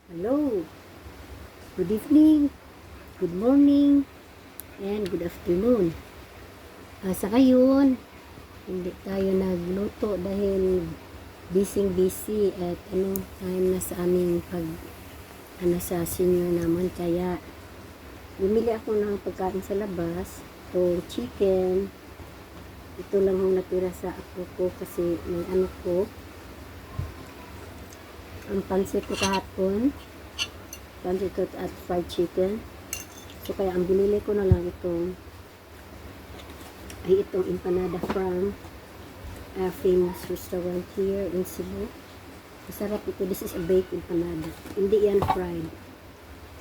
Hello, good evening, good morning, and good afternoon. Sa ngayon, hindi tayo nagluto dahil busy at time na sa aming sa senior naman. Kaya, bumili ako ng pagkain sa labas. Ito, chicken. Ito lang ang natira sa ako ko kasi may ko. Ang pansit ko kahapon. Pansit at fried chicken. So, kaya ang binili ko na lang itong empanada from a famous restaurant here in Cebu. Masarap ito. This is a baked empanada. Hindi yan fried.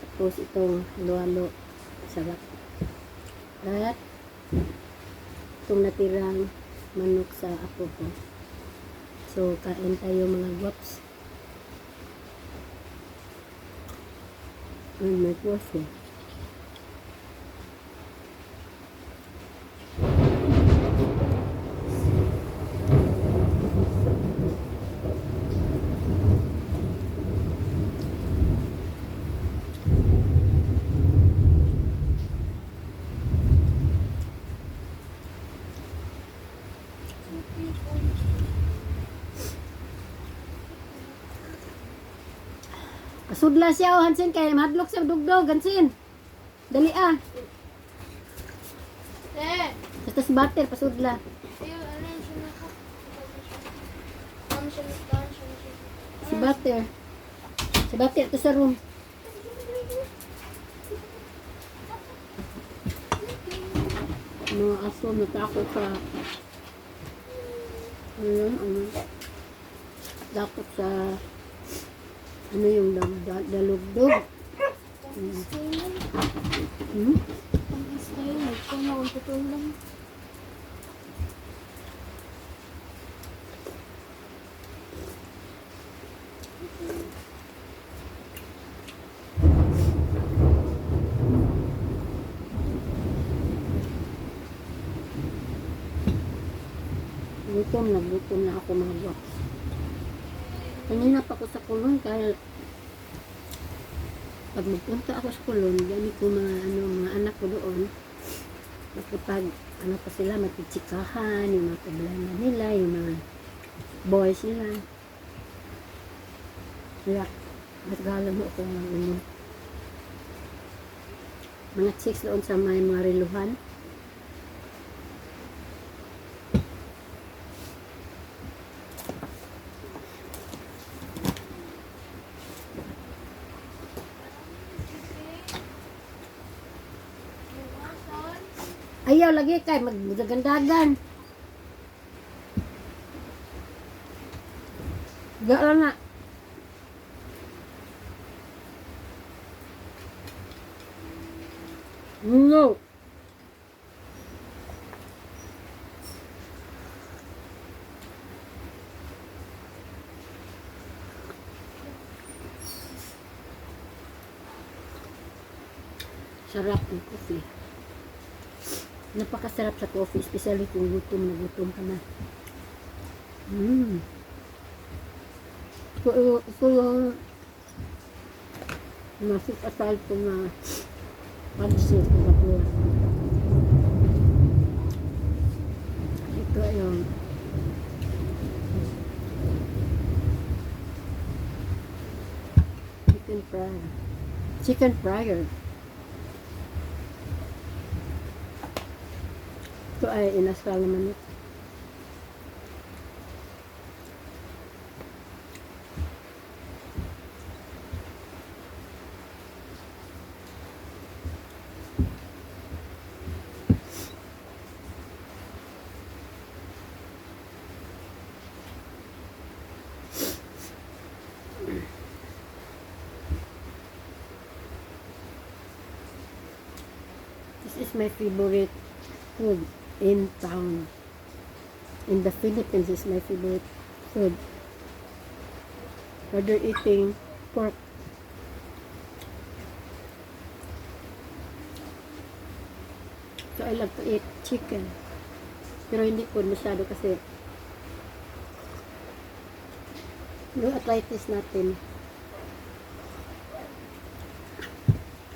Tapos itong halo-halo. Sarap. At itong natirang manok sa apo ko. So, kain tayo mga guwaps. May puso. Pasudla siya o Hansen kay madlok sa dugdog Hansen. Dali ah. Tapos butter pasudla. Si butter. Si butter to sa room. Mga aso natakot sa takot sa yung dalugdog. Gutom na ako mga box. Kanina pa ako sa kulon kaya pag magpunta ako sa kulon, gani ko mga anak ko doon. Kapag pa sila, magtitsikahan, yung mga kablana nila, yung mga boys nila. Kaya, matagalan mo ako mga chicks doon sa may mga reluhan. Ayaw lagi kay magdagandagan. Gala na. No. Sarap ng coffee. Napakasarap sa coffee, especially kung gutom ka na. Ito yung masip aside ko na pansit ko kapura. Ito yung chicken fryer. Ito ay inasal naman ito. This is my favorite food in town. In the Philippines is my favorite food. Rather eating pork. So I love to eat chicken. Pero hindi po masyado kasi yung arthritis natin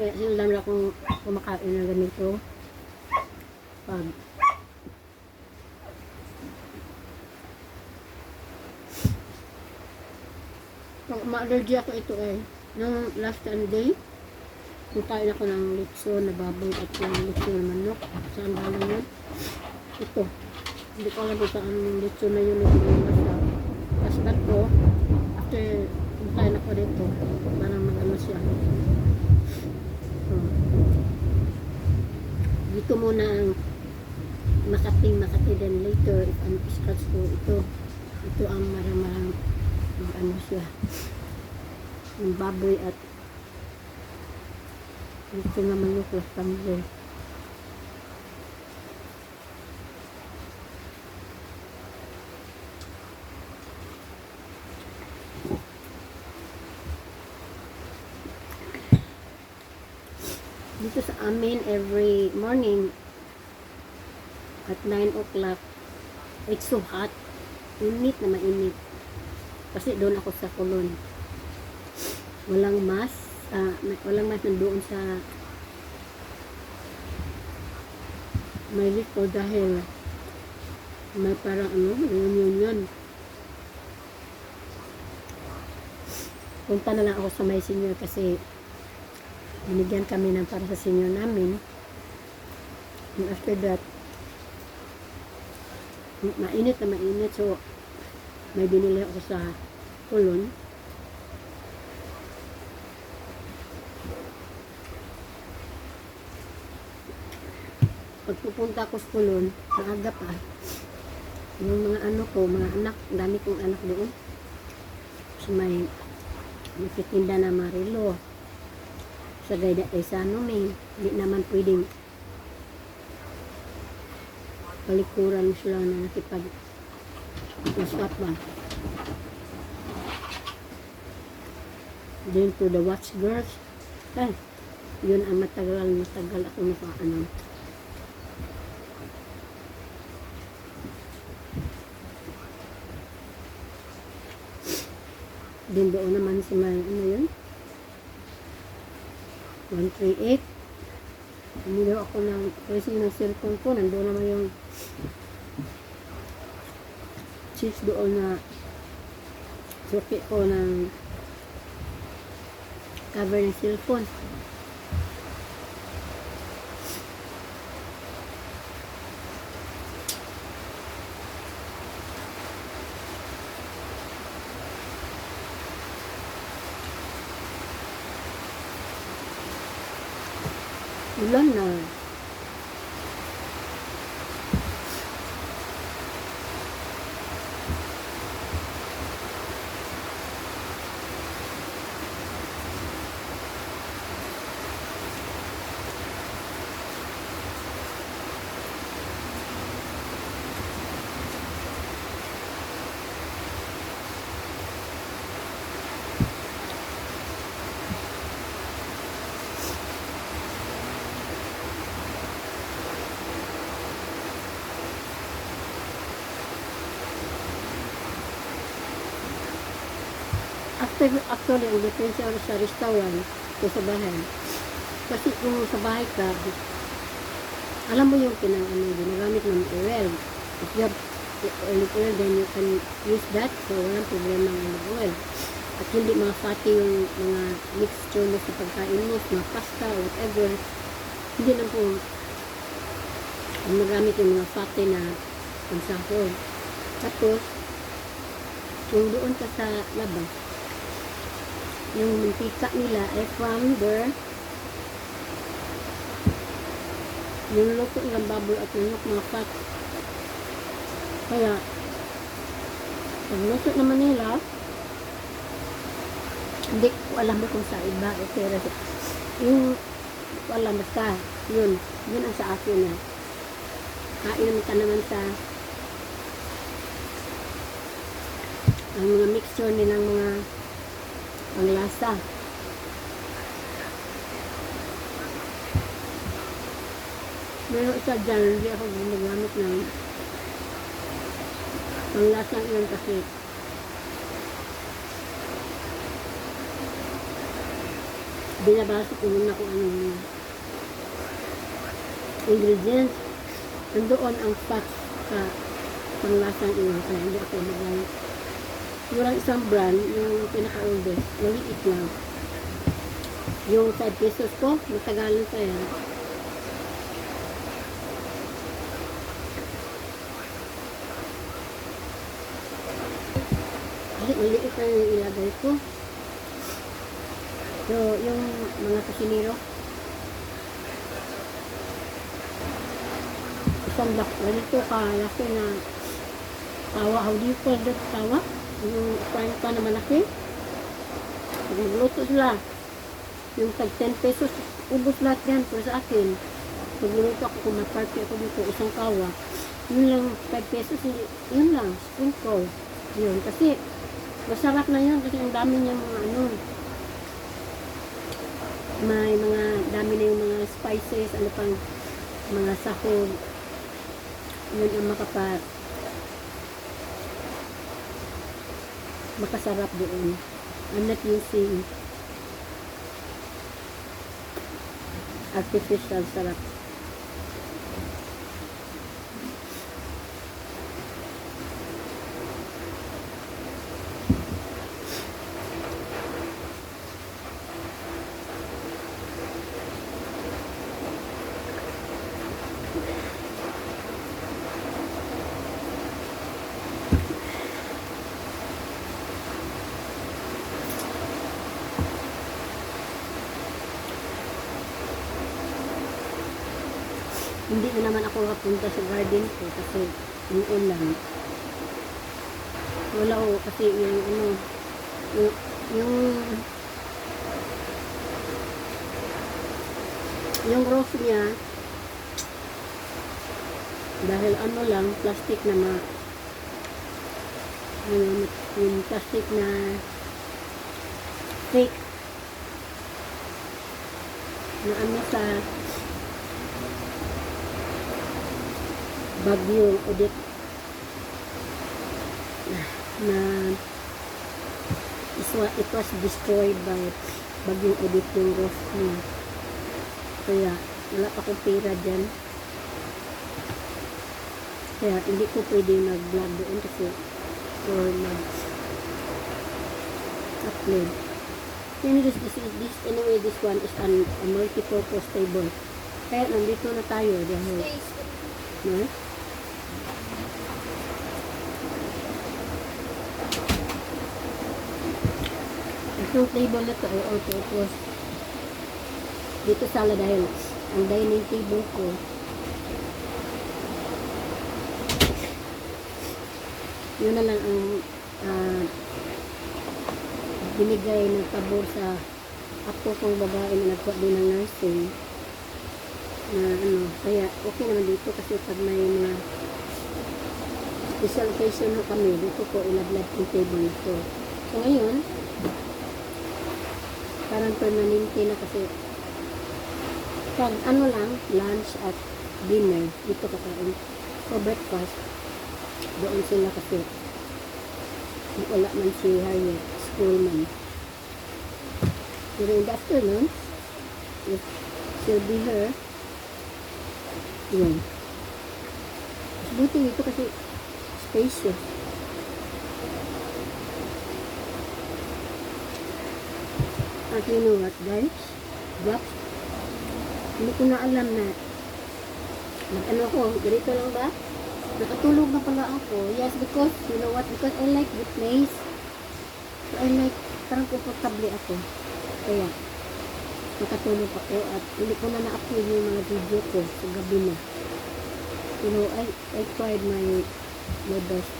Kaya sila lang akong kumakain na ganito. Pag ma-allergy ako ito nung last Sunday, kumain ako ng litso na baboy at yung litso na manok. Saan galing yun? Ito. Hindi ko alam kung saan yung litso na yun yung binasa. Tapos ko, after kumain ako dito, parang mag-ano siya. Dito muna ang Makati, then later, if I'm scratch ko, ito ang marang ano siya, yung baboy at ito nga manok plus tambol. Dito sa amin every morning at 9 o'clock, it's so hot, init na mainit. Kasi doon ako sa Kulon. Walang mas nandoon sa may liko dahil may parang yun. Punta na lang ako sa may senior kasi binigyan kami ng para sa senior namin. And after that, mainit na mainit, so may binili ako sa Kulon. Pagpupunta ko sa Kulon, maaga pa, yung mga mga anak, dami kong anak doon. So may nagtitinda na Marilo. Sa gayda ay sa hindi naman pwedeng palikuran sila na nakipag-usap ba. Then to the watch girls, yun ang matagal ako nakaano. Then doon naman sa may yun, 138. Hindi ako ng pressing ng cellphone ko. Nandoon naman yung chips doon na suki ko ng cover ng cellphone. Ulan na. Actually, ang depensa sa restaurant o sa bahay. Kasi kung sa bahay ka, alam mo yung ginagamit ng oil. If you have olive oil, then you can use that. So, walang problema ng olive oil. At hindi mga fatty yung mga mixture mo sa pagkain mo, mga pasta or whatever. Hindi lang po magamit yung mga fatty na pansahol. Tapos, kung doon ka sa labas, yung mantika nila ay from their yung luto ng baboy at yung mga fat. Kaya pag luto naman nila, hindi ko alam kung sa iba pero yung alam basta yun ang sa akin na kain naman ka naman sa ang mga mixture nilang mga panglasa. Meron isa dyan, hindi ako gumagamit ng panglasang yun kasi binabasa ko muna kung anong ingredients. Nandoon ang facts sa panglasang iyo. Kaya hindi ako magay. Yung isang brand, yung pinaka-oldest, maliit lang. Yung 5 pesos ko, matagalan pa yan. Kasi maliit na yung ilagay ko. So, yung mga kusinero, isang ganito kalaki na tawa. How do you call that tawa? Yung frying pan na malaki. Pag magluto sila, yung tag 10 pesos, ubos lahat yan para sa akin. Pag luto ako, kung mag-party ako dito, isang kawa, yun lang, 5 pesos, yun lang, sprinkle. Yun, kasi masarap na yun, kasi ang dami niya mga ano, may mga dami na yung mga spices, ano pang mga sahog. Yun ang makasarap doon. I'm not using artificial sarap. Hindi na naman ako kapunta sa garden ko kasi yung ulan. Wala ko kasi yung ano, yung roof niya dahil ano lang, plastic na yung plastic na fake na ano sa bagyong Odette na it was destroyed by bagyong Odette yung roof niya. Kaya wala pa akong pera dyan. Kaya hindi ko pwede mag-vlog doon kasi or mag-upload. Anyway, this one is a multi-purpose table. Kaya nandito na tayo dahil no? Itong table na to ay all-purpose. Dito sala dahil ang dining table ko yun na lang ang binigay ng pabor sa apo kong babae na nagkuha din ng nursing na ano, kaya okay naman dito kasi pag may mga special occasion ho kami, dito ko ilablad yung table na to. So ngayon parang permanente na kasi pag ano lang, lunch at dinner, dito kakain. For breakfast, doon sila kasi wala man si Harriet, school man. During the afternoon, if she'll be here, yun. Buti dito kasi spacious. At you know what guys? Drops. Hindi ko na alam na ano ko, ganito lang ba? Nakatulog na pala ako. Yes, because, you know what? Because I like the place. So, I like, parang comfortable ako. Kaya, nakatulog ako at hindi ko na na-upload yung mga video ko sa gabi na. You know, I tried my best.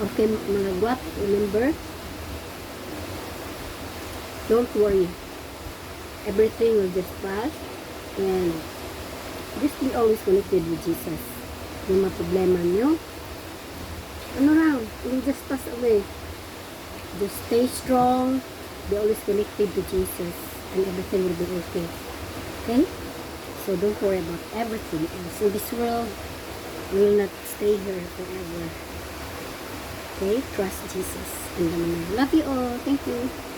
Okay, mga guwap, remember, don't worry. Everything will just pass and just be always connected with Jesus. Yung mga problema nyo, ano lang, it will just pass away. Just stay strong, be always connected to Jesus, and everything will be okay. Okay? So, So don't worry about everything else. In this world, we will not stay here forever. Okay? Trust Jesus. And love you all. Thank you.